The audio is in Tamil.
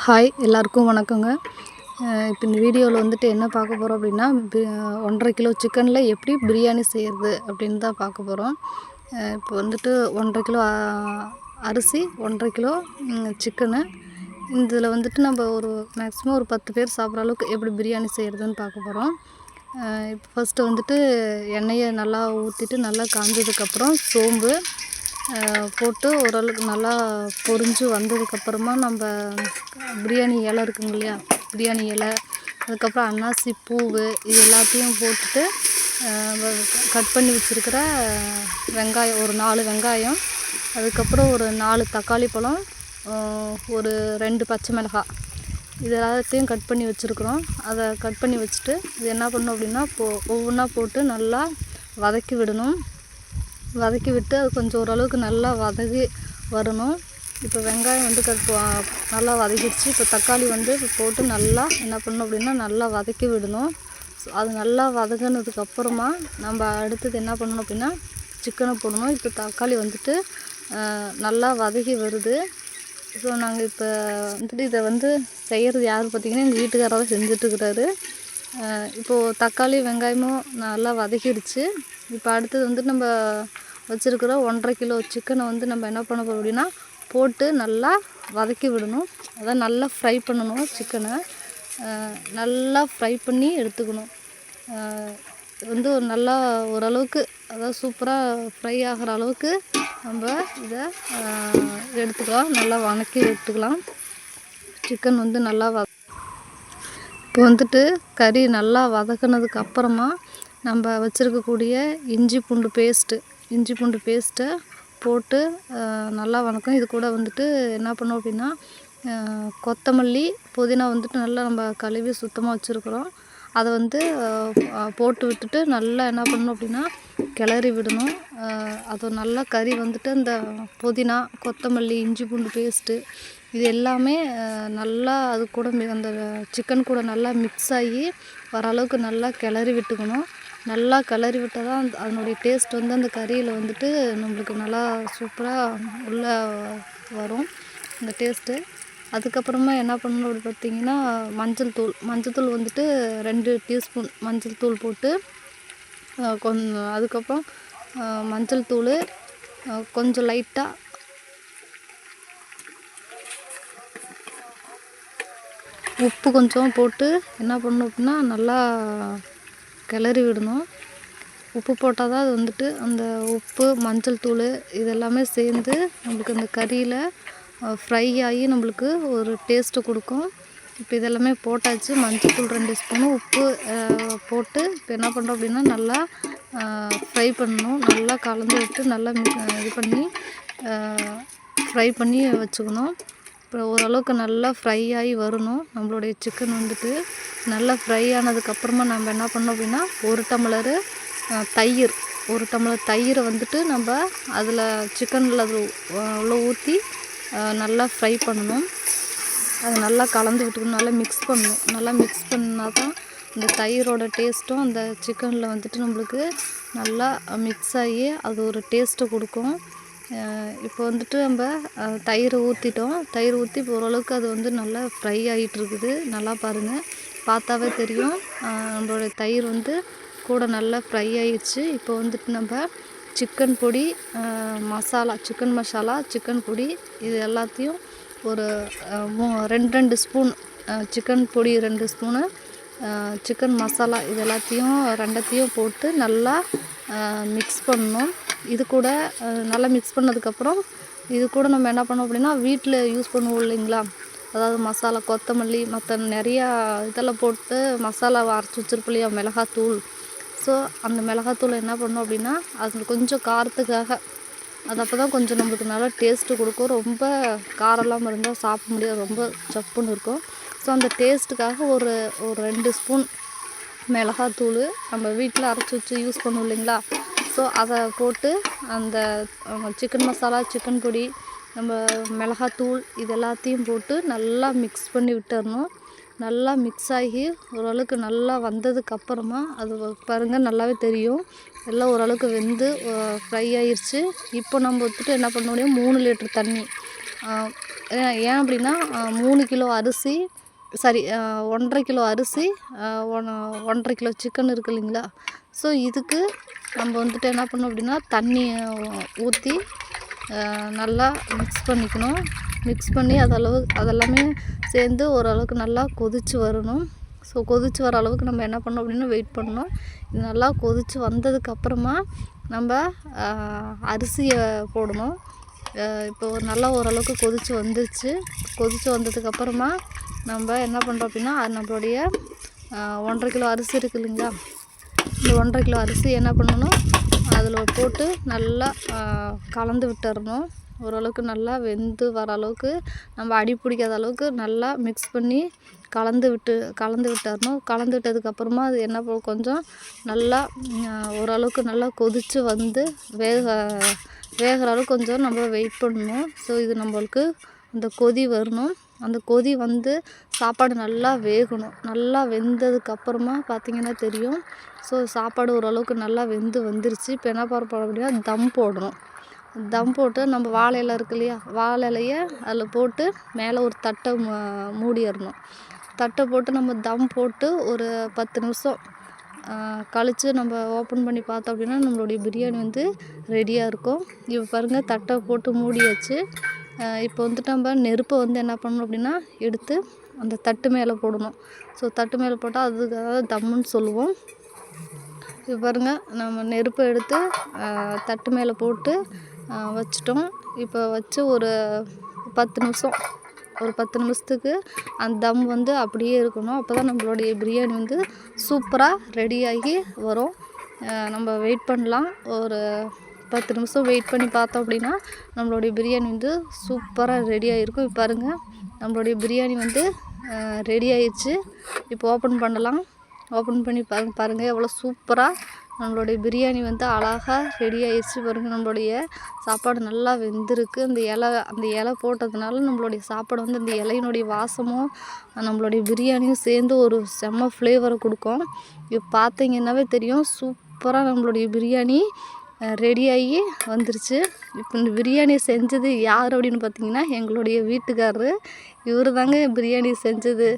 ஹாய் எல்லாருக்கும் வணக்கங்க. இப்போ இந்த வீடியோவில் வந்துட்டு என்ன பார்க்க போகிறோம் அப்படின்னா 1.5 கிலோ சிக்கனில் எப்படி பிரியாணி செய்கிறது அப்படின்னு தான் பார்க்க போகிறோம். இப்போ வந்துட்டு 1.5 கிலோ அரிசி, 1.5 கிலோ சிக்கனு. இதில் வந்துட்டு நம்ம ஒரு மேக்ஸிமம் ஒரு 10 பேர் சாப்பிட்ற அளவுக்கு எப்படி பிரியாணி செய்கிறதுன்னு பார்க்க போகிறோம். இப்போ ஃபஸ்ட்டு வந்துட்டு எண்ணெயை நல்லா ஊற்றிட்டு நல்லா காஞ்சதுக்கப்புறம் சோம்பு போட்டு ஓரளவுக்கு நல்லா பொரிஞ்சு வந்ததுக்கப்புறமா நம்ம பிரியாணி இலை இருக்குங்க இல்லையா, பிரியாணி இலை, அதுக்கப்புறம் அன்னாசி பூவு, இது எல்லாத்தையும் போட்டுட்டு கட் பண்ணி வச்சுருக்கிற வெங்காயம், ஒரு 4 வெங்காயம், அதுக்கப்புறம் ஒரு 4 தக்காளி பழம், ஒரு 2 பச்சை மிளகாய், இது எல்லாத்தையும் கட் பண்ணி வச்சுருக்குறோம். அதை கட் பண்ணி வச்சுட்டு இது என்ன பண்ணணும் அப்படின்னா ஒவ்வொன்றா போட்டு நல்லா வதக்கி விடணும். வதக்கி விட்டு அது கொஞ்சம் ஓரளவுக்கு நல்லா வதக்கி வரணும். இப்போ வெங்காயம் வந்து நல்லா வதக்கிடுச்சு. இப்போ தக்காளி வந்து போட்டு நல்லா என்ன பண்ணணும் அப்படின்னா நல்லா வதக்கி விடணும். ஸோ அது நல்லா வதங்கினதுக்கப்புறமா நம்ம அடுத்தது என்ன பண்ணணும் அப்படின்னா சிக்கனை போடணும். இப்போ தக்காளி வந்துட்டு நல்லா வதக்கி வருது. ஸோ நாங்கள் இப்போ வந்துட்டு இதை வந்து செய்கிறது யார் பார்த்திங்கன்னா எங்கள் வீட்டுக்காரராக தான் செஞ்சிட்ருக்கிறாரு. இப்போது தக்காளி வெங்காயமும் நல்லா வதக்கிடுச்சு. இப்போ அடுத்தது வந்துட்டு நம்ம வச்சுருக்கிற 1.5 கிலோ சிக்கனை வந்து நம்ம என்ன பண்ண போகிறோம் அப்படின்னா போட்டு நல்லா வதக்கி விடணும். அதான் நல்லா ஃப்ரை பண்ணணும். சிக்கனை நல்லா ஃப்ரை பண்ணி எடுத்துக்கணும். வந்து ஒரு நல்லா ஓரளவுக்கு அதாவது சூப்பராக ஃப்ரை ஆகிற அளவுக்கு நம்ம இதை எடுத்துக்கலாம். நல்லா வதக்கி எடுத்துக்கலாம். சிக்கன் வந்து நல்லா இப்போ வந்துட்டு கறி நல்லா வதக்கினதுக்கு அப்புறமா நம்ம வச்சுருக்கக்கூடிய இஞ்சி பூண்டு பேஸ்ட்டை போட்டு நல்லா வதக்கும். இது கூட வந்துட்டு என்ன பண்ணோம் அப்படின்னா கொத்தமல்லி, புதினா வந்துட்டு நல்லா நம்ம கழுவி சுத்தமாக வச்சுருக்குறோம். அதை வந்து போட்டு விட்டுட்டு நல்லா என்ன பண்ணணும் அப்படின்னா கிளறி விடணும். அது நல்லா கறி வந்துட்டு அந்த புதினா, கொத்தமல்லி, இஞ்சி பூண்டு பேஸ்ட்டு இது எல்லாமே நல்லா அது கூட அந்த சிக்கன் கூட நல்லா மிக்ஸ் ஆகி வர அளவுக்கு நல்லா கிளறி விட்டுக்கணும். நல்லா கிளறி விட்டால் தான் அதனுடைய டேஸ்ட் வந்து அந்த கறியில் வந்துட்டு நம்மளுக்கு நல்லா சூப்பராக உள்ளே வரும் அந்த டேஸ்ட்டு. அதுக்கப்புறமா என்ன பண்ணணும் அப்படி பார்த்திங்கன்னா மஞ்சள் தூள் வந்துட்டு 2 டீஸ்பூன் மஞ்சள் தூள் போட்டு அதுக்கப்புறம் மஞ்சள் தூள் கொஞ்சம் லைட்டாக உப்பு கொஞ்சம் போட்டு என்ன பண்ணணும் அப்படின்னா நல்லா கிளறி விடணும். உப்பு போட்டால் தான் அது வந்துட்டு அந்த உப்பு, மஞ்சள் தூள் இதெல்லாமே சேர்ந்து நம்மளுக்கு அந்த கறியில் ஃப்ரை ஆகி நம்மளுக்கு ஒரு டேஸ்ட்டு கொடுக்கும். இப்போ இதெல்லாமே போட்டாச்சு. மஞ்சள் தூள் 2 ஸ்பூனு, உப்பு போட்டு இப்போ என்ன பண்ணுறோம் அப்படின்னா நல்லா ஃப்ரை பண்ணணும். நல்லா கலந்து விட்டு நல்லா இது பண்ணி ஃப்ரை பண்ணி வச்சுக்கணும். இப்போ ஓரளவுக்கு நல்லா ஃப்ரை ஆகி வரணும். நம்மளுடைய சிக்கன் வந்துட்டு நல்லா ஃப்ரை ஆனதுக்கப்புறமா நம்ம என்ன பண்ணோம் அப்படின்னா 1 டம்ளர் தயிரை வந்துட்டு நம்ம அதில் சிக்கனில் அது உள்ள ஊற்றி நல்லா ஃப்ரை பண்ணணும். அதை நல்லா கலந்து விட்டுக்கணும். நல்லா மிக்ஸ் பண்ணணும். நல்லா மிக்ஸ் பண்ணால் தான் இந்த தயிரோட டேஸ்ட்டும் அந்த சிக்கனில் வந்துட்டு நம்மளுக்கு நல்லா மிக்ஸ் ஆகி அது ஒரு டேஸ்ட்டை கொடுக்கும். இப்போ வந்துட்டு நம்ம தயிர் ஊற்றிட்டோம். தயிர் ஊற்றி இப்போ ஓரளவுக்கு அது வந்து நல்லா ஃப்ரை ஆகிட்டுருக்குது. நல்லா பாருங்கள், பார்த்தாவே தெரியும். நம்மளுடைய தயிர் வந்து கூட நல்லா ஃப்ரை ஆகிடுச்சு. இப்போ வந்துட்டு நம்ம சிக்கன் பொடி, சிக்கன் மசாலா, சிக்கன் பொடி இது எல்லாத்தையும் ஒரு 2 ஸ்பூன் சிக்கன் பொடி, 2 ஸ்பூனு சிக்கன் மசாலா இது எல்லாத்தையும் போட்டு நல்லா மிக்ஸ் பண்ணணும். இது கூட நல்லா மிக்ஸ் பண்ணதுக்கப்புறம் இது கூட நம்ம என்ன பண்ணோம் அப்படின்னா வீட்டில் யூஸ் பண்ணுவோம் இல்லைங்களா, அதாவது மசாலா, கொத்தமல்லி, மற்ற நிறையா இதெல்லாம் போட்டு மசாலாவை அரைச்சி வச்சுருப்போம் இல்லையா, மிளகாத்தூள். ஸோ அந்த மிளகாத்தூள் என்ன பண்ணோம் அப்படின்னா அது கொஞ்சம் காரத்துக்காக, அது அப்போ தான் கொஞ்சம் நம்மளுக்கு நல்லா டேஸ்ட்டு கொடுக்கும். ரொம்ப காரம் இருந்தால் சாப்பிட முடியாது, ரொம்ப சப்புன்னு இருக்கும். ஸோ அந்த டேஸ்ட்டுக்காக ஒரு 2 ஸ்பூன் மிளகாத்தூள் நம்ம வீட்டில் அரைச்சி வச்சு யூஸ் பண்ணுவோம் இல்லைங்களா, ஸோ அதை போட்டு அந்த சிக்கன் மசாலா, சிக்கன் பொடி, நம்ம மிளகாத்தூள் இது எல்லாத்தையும் போட்டு நல்லா மிக்ஸ் பண்ணி விட்டுறணும். நல்லா மிக்ஸ் ஆகி ஓரளவுக்கு நல்லா வந்ததுக்கப்புறமா அது பாருங்கள் நல்லாவே தெரியும், எல்லாம் ஓரளவுக்கு வெந்து ஃப்ரை ஆகிடுச்சு. இப்போ நம்ம வந்துட்டு என்ன பண்ண முடியும், 3 லிட்டர் தண்ணி ஏன் அப்படின்னா 3 கிலோ அரிசி சாரி 1.5 கிலோ அரிசி 1.5 கிலோ சிக்கன் இருக்குது இல்லைங்களா. ஸோ இதுக்கு நம்ம வந்துட்டு என்ன பண்ணணும் அப்படின்னா தண்ணியை ஊற்றி நல்லா மிக்ஸ் பண்ணிக்கணும். மிக்ஸ் பண்ணி அதெல்லாமே சேர்ந்து ஓரளவுக்கு நல்லா கொதித்து வரணும். ஸோ கொதித்து வர அளவுக்கு நம்ம என்ன பண்ணணும் அப்படின்னா வெயிட் பண்ணணும். இது நல்லா கொதித்து வந்ததுக்கப்புறமா நம்ம அரிசியை போடணும். இப்போ நல்லா ஓரளவுக்கு கொதித்து வந்துருச்சு. கொதித்து வந்ததுக்கப்புறமா நம்ம என்ன பண்ணுறோம் அப்படின்னா நம்மளுடைய 1.5 கிலோ அரிசி இருக்குது இல்லைங்களா. இந்த 1.5 கிலோ அரிசி என்ன பண்ணணும், அதில் போட்டு நல்லா கலந்து விட்டுறணும். ஓரளவுக்கு நல்லா வெந்து வர அளவுக்கு நம்ம அடி பிடிக்காத அளவுக்கு நல்லா மிக்ஸ் பண்ணி கலந்து விட்டுறணும். கலந்து விட்டதுக்கப்புறமா அது என்ன கொஞ்சம் நல்லா ஓரளவுக்கு நல்லா கொதித்து வந்து வேகிற அளவுக்கு கொஞ்சம் நம்ம வெயிட் பண்ணணும். ஸோ இது நம்மளுக்கு அந்த கொதி வரணும். அந்த கொதி வந்து சாப்பாடு நல்லா வேகணும். நல்லா வெந்ததுக்கப்புறமா பார்த்திங்கன்னா தெரியும். ஸோ சாப்பாடு ஓரளவுக்கு நல்லா வந்துருச்சு. இப்போ என்ன பண்ண அப்படின்னா தம் போடணும். தம் போட்டு நம்ம வாழை இலை இருக்கு இல்லையா, வாழை இலையை அதில் போட்டு மேலே ஒரு தட்டை மூடிடணும். தட்டை போட்டு நம்ம தம் போட்டு ஒரு 10 நிமிஷம் கழித்து நம்ம ஓப்பன் பண்ணி பார்த்தோம் அப்படின்னா நம்மளுடைய பிரியாணி வந்து ரெடியாக இருக்கும். இப்போ பாருங்கள், தட்டை போட்டு மூடியாச்சு. இப்போ வந்துட்டு நம்ம நெருப்பை வந்து என்ன பண்ணணும் அப்படின்னா எடுத்து அந்த தட்டு மேலே போடணும். ஸோ தட்டு மேலே போட்டால் அதுக்காக தம்முன்னு சொல்லுவோம். இப்போ பாருங்கள், நம்ம நெருப்பை எடுத்து தட்டு மேலே போட்டு வச்சிட்டோம். இப்போ வச்சு ஒரு 10 நிமிஷத்துக்கு அந்த தம் வந்து அப்படியே இருக்கணும். அப்போ தான் நம்மளுடைய பிரியாணி வந்து சூப்பராக ரெடியாகி வரும். நம்ம வெயிட் பண்ணலாம். ஒரு 10 நிமிஷம் வெயிட் பண்ணி பார்த்தோம் அப்படின்னா நம்மளுடைய பிரியாணி வந்து சூப்பராக ரெடியாக இருக்கும். இப்போ பாருங்கள், நம்மளுடைய பிரியாணி வந்து ரெடி ஆயிடுச்சு. இப்போ ஓப்பன் பண்ணலாம். ஓப்பன் பண்ணி பாருங்கள் எவ்வளோ சூப்பராக நம்மளுடைய பிரியாணி வந்து அழகாக ரெடி ஆயிடுச்சு. பாருங்கள், நம்மளுடைய சாப்பாடு நல்லா வெந்திருக்கு. அந்த இலை போட்டதுனால நம்மளுடைய சாப்பாடு வந்து அந்த இலையினுடைய வாசமும் நம்மளுடைய பிரியாணியும் சேர்ந்து ஒரு செம்ம ஃப்ளேவரை கொடுக்கும். இப்போ பார்த்தீங்கன்னாவே தெரியும், சூப்பராக நம்மளுடைய பிரியாணி ரெடியாகி வந்துருச்சு. இப்போ இந்த பிரியாணி செஞ்சது யார் அப்படின்னு பார்த்தீங்கன்னா எங்களுடைய வீட்டுக்காரரு. இவர் தாங்க பிரியாணி செஞ்சது.